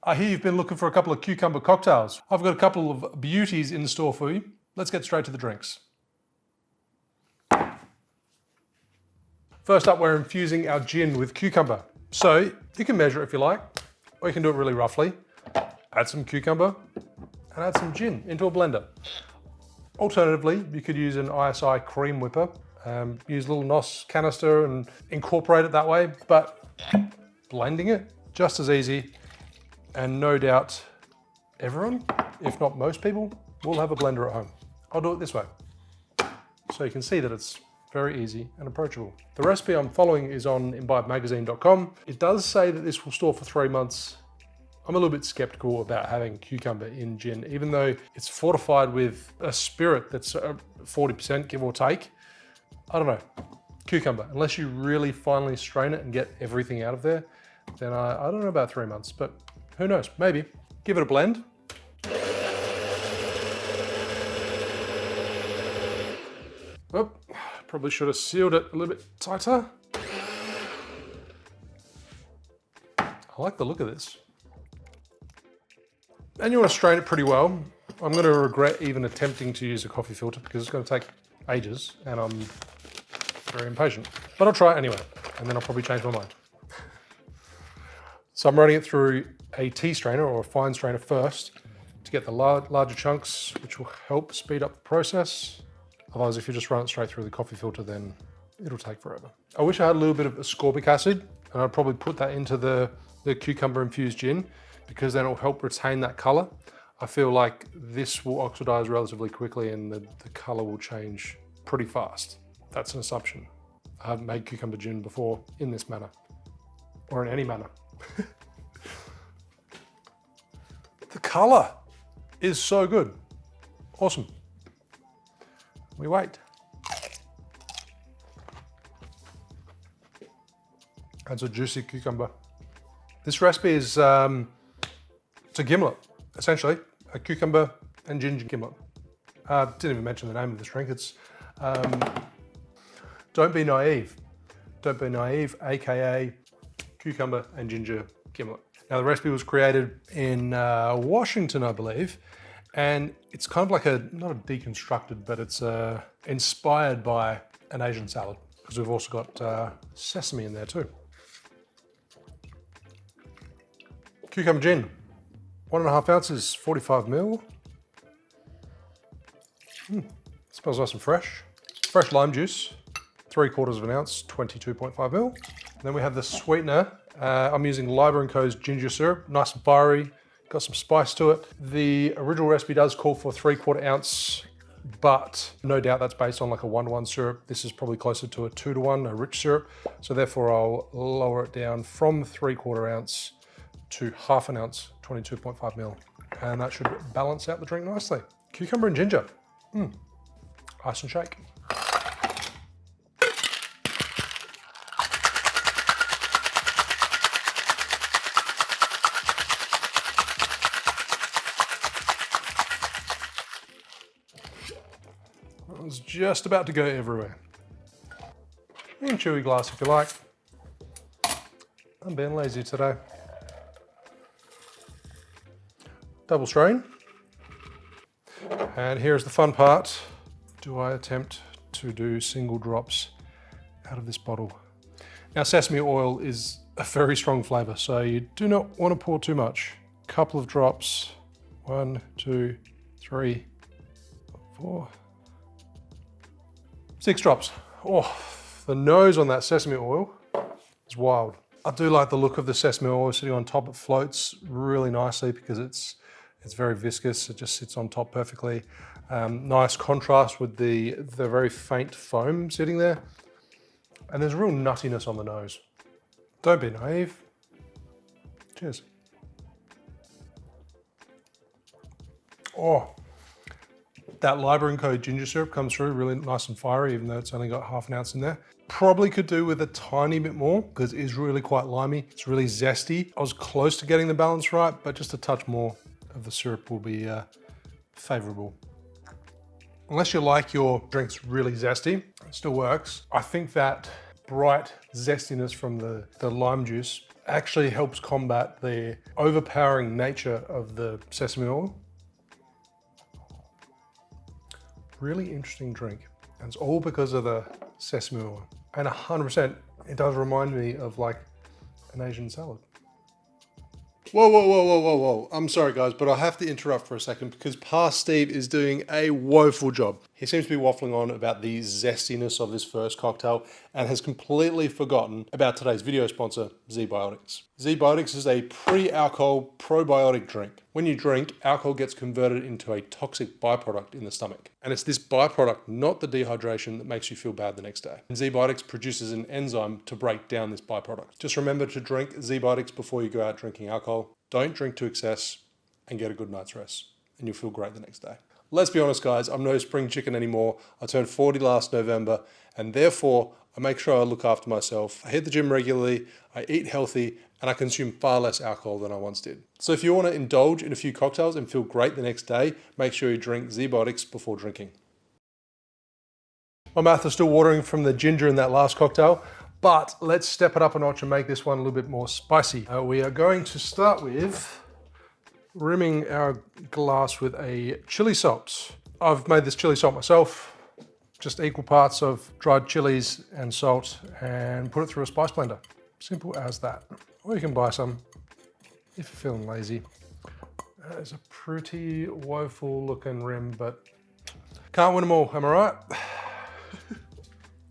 I hear you've been looking for a couple of cucumber cocktails. I've got a couple of beauties in store for you. Let's get straight to the drinks. First up, we're infusing our gin with cucumber. So you can measure it if you like, or you can do it really roughly. Add some cucumber and add some gin into a blender. Alternatively, you could use an ISI cream whipper, use a little NOS canister and incorporate it that way, but blending it, just as easy. And no doubt everyone, if not most people, will have a blender at home. I'll do it this way. So you can see that it's very easy and approachable. The recipe I'm following is on imbibemagazine.com. It does say that this will store for 3 months. I'm a little bit skeptical about having cucumber in gin, even though it's fortified with a spirit that's 40%, give or take. I don't know, cucumber, unless you really finally strain it and get everything out of there, then I don't know about 3 months, but who knows, maybe. Give it a blend. Oh, probably should have sealed it a little bit tighter. I like the look of this. And you want to strain it pretty well. I'm going to regret even attempting to use a coffee filter because it's going to take ages and I'm very impatient. But I'll try it anyway, and then I'll probably change my mind. So I'm running it through a tea strainer or a fine strainer first to get the larger chunks, which will help speed up the process. Otherwise, if you just run it straight through the coffee filter, then it'll take forever. I wish I had a little bit of ascorbic acid, and I'd probably put that into the cucumber-infused gin, because then it'll help retain that color. I feel like this will oxidize relatively quickly and the color will change pretty fast. That's an assumption. I haven't made cucumber gin before in this manner, or in any manner. The color is so good. Awesome. We wait. That's a juicy cucumber. This recipe is it's a gimlet, essentially, a cucumber and ginger gimlet. Didn't even mention the name of this drink. It's Don't Be Naive. Don't Be Naive, AKA cucumber and ginger gimlet. Now the recipe was created in Washington, I believe, and it's kind of like not a deconstructed, but it's inspired by an Asian salad, because we've also got sesame in there too. Cucumber gin, 1.5 ounces, 45 ml. Smells nice and fresh. Fresh lime juice, 3/4 of an ounce, 22.5 ml. Then we have the sweetener. I'm using Liber & Co.'s ginger syrup, nice and fiery, got some spice to it. The original recipe does call for 3/4 ounce, but no doubt that's based on like a 1:1 syrup. This is probably closer to a 2:1, a rich syrup. So therefore I'll lower it down from 3/4 ounce to 1/2 ounce, 22.5 ml. And that should balance out the drink nicely. Cucumber and ginger, ice and shake. It's just about to go everywhere. You can chewy glass if you like. I'm being lazy today. Double strain. And here's the fun part. Do I attempt to do single drops out of this bottle? Now sesame oil is a very strong flavor, so you do not want to pour too much. Couple of drops. 1, 2, 3, 4, 6 drops. Oh, the nose on that sesame oil is wild. I do like the look of the sesame oil sitting on top. It floats really nicely because it's very viscous. It just sits on top perfectly. Nice contrast with the very faint foam sitting there. And there's real nuttiness on the nose. Don't be naive. Cheers. Oh. That Liber & Co. ginger syrup comes through really nice and fiery, even though it's only got 1/2 ounce in there. Probably could do with a tiny bit more because it is really quite limey. It's really zesty. I was close to getting the balance right, but just a touch more of the syrup will be favorable. Unless you like your drinks really zesty, it still works. I think that bright zestiness from the lime juice actually helps combat the overpowering nature of the sesame oil. Really interesting drink. And it's all because of the sesame oil. And 100%, it does remind me of like an Asian salad. Whoa, whoa, whoa, whoa, whoa, whoa. I'm sorry guys, but I have to interrupt for a second because Pa Steve is doing a woeful job. He seems to be waffling on about the zestiness of this first cocktail and has completely forgotten about today's video sponsor, ZBiotics. ZBiotics is a pre-alcohol probiotic drink. When you drink, alcohol gets converted into a toxic byproduct in the stomach. And it's this byproduct, not the dehydration, that makes you feel bad the next day. And ZBiotics produces an enzyme to break down this byproduct. Just remember to drink ZBiotics before you go out drinking alcohol. Don't drink to excess and get a good night's rest. And you'll feel great the next day. Let's be honest guys, I'm no spring chicken anymore. I turned 40 last November and therefore I make sure I look after myself. I hit the gym regularly, I eat healthy, and I consume far less alcohol than I once did. So if you want to indulge in a few cocktails and feel great the next day, make sure you drink ZBiotics before drinking. My mouth is still watering from the ginger in that last cocktail, but let's step it up a notch and make this one a little bit more spicy. We are going to start with rimming our glass with a chili salt. I've made this chili salt myself, just equal parts of dried chilies and salt, and put it through a spice blender. Simple as that. Or you can buy some if you're feeling lazy. That is a pretty woeful looking rim, but can't win them all, am I right?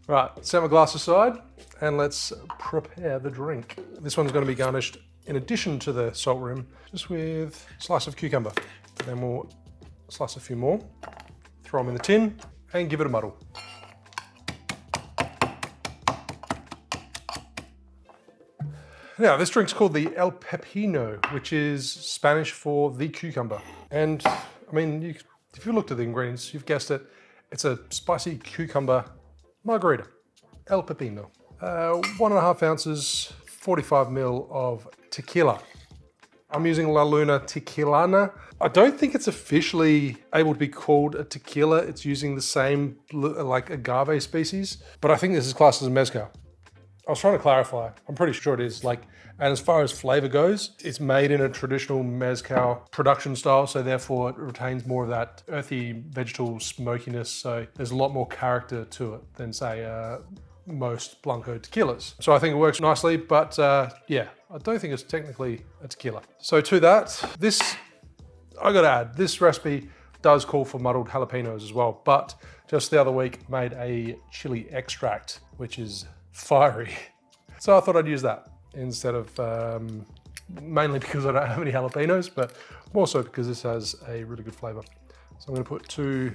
Right, set my glass aside and let's prepare the drink. This one's going to be garnished, in addition to the salt rim, just with a slice of cucumber. Then we'll slice a few more, throw them in the tin and give it a muddle. Now, this drink's called the El Pepino, which is Spanish for the cucumber. And I mean, if you looked at the ingredients, you've guessed it, it's a spicy cucumber margarita. El Pepino. 1.5 ounces, 45 ml of tequila. I'm using La Luna Tequilana. I don't think it's officially able to be called a tequila. It's using the same like agave species, but I think this is classed as a mezcal. I was trying to clarify. I'm pretty sure it is. And as far as flavor goes, it's made in a traditional mezcal production style, so therefore it retains more of that earthy vegetal smokiness. So there's a lot more character to it than say most blanco tequilas. So I think it works nicely, but yeah, I don't think it's technically a tequila. So to that, I gotta add, this recipe does call for muddled jalapenos as well, but just the other week made a chili extract, which is fiery. So I thought I'd use that instead of, mainly because I don't have any jalapenos, but more so because this has a really good flavor. So I'm gonna put 2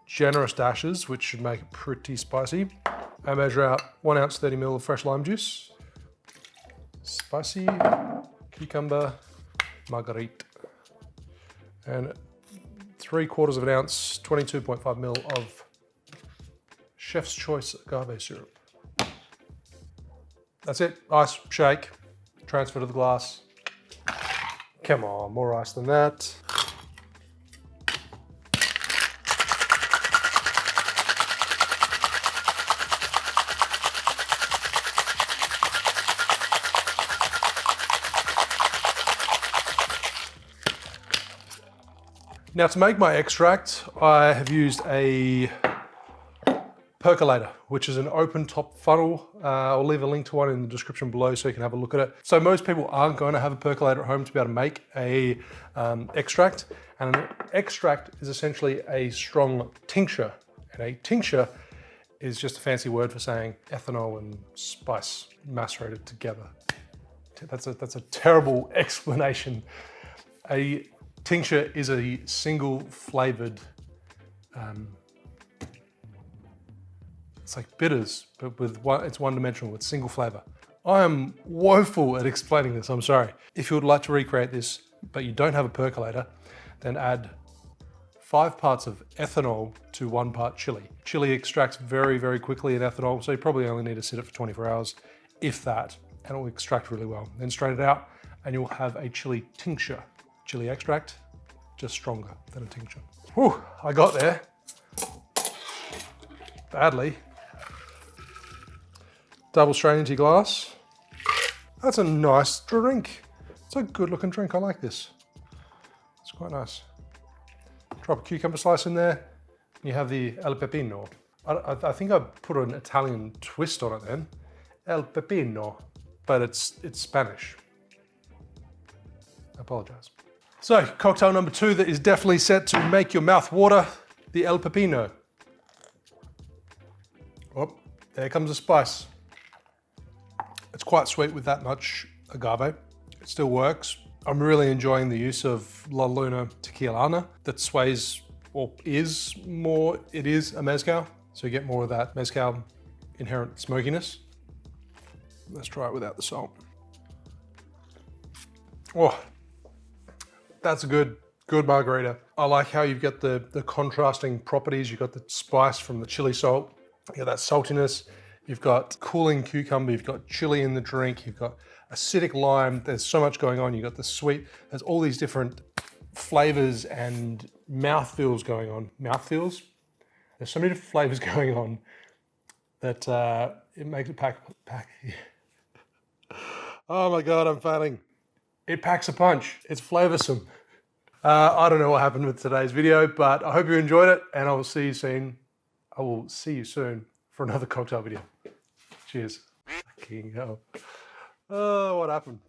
generous dashes, which should make it pretty spicy. I measure out 1 ounce 30 ml of fresh lime juice. Spicy cucumber Margarita. And 3/4 of an ounce, 22.5 ml of Chef's Choice agave syrup. That's it, ice, shake, transfer to the glass. Come on, more ice than that. Now to make my extract, I have used a percolator, which is an open top funnel. I'll leave a link to one in the description below so you can have a look at it. So most people aren't going to have a percolator at home to be able to make a extract. And an extract is essentially a strong tincture. And a tincture is just a fancy word for saying ethanol and spice macerated together. That's a terrible explanation. A tincture is a single flavored, it's like bitters, but it's one-dimensional, it's single flavor. I am woeful at explaining this, I'm sorry. If you would like to recreate this, but you don't have a percolator, then add 5 parts of ethanol to 1 part chili. Chili extracts very, very quickly in ethanol, so you probably only need to sit it for 24 hours, if that, and it will extract really well. Then strain it out, and you'll have a chili tincture. Chili extract, just stronger than a tincture. Whew, I got there. Badly. Double strain into your glass. That's a nice drink. It's a good looking drink, I like this. It's quite nice. Drop a cucumber slice in there. You have the El Pepino. I think I put an Italian twist on it then. El Pepino, but it's Spanish. I apologize. So, cocktail number 2 that is definitely set to make your mouth water, the El Pepino. Oh, there comes the spice. It's quite sweet with that much agave. It still works. I'm really enjoying the use of La Luna Tequilana that sways, or is more, it is a mezcal. So you get more of that mezcal inherent smokiness. Let's try it without the salt. Oh, that's a good margarita. I like how you've got the contrasting properties. You've got the spice from the chili salt. You got that saltiness. You've got cooling cucumber. You've got chili in the drink. You've got acidic lime. There's so much going on. You've got the sweet. There's all these different flavors and mouthfeels going on. Mouthfeels? There's so many different flavors going on that it makes it pack. Oh my God, I'm failing. It packs a punch. It's flavorsome. I don't know what happened with today's video, but I hope you enjoyed it, and I will see you soon. I will see you soon for another cocktail video. Cheers. Fucking hell. Oh, what happened?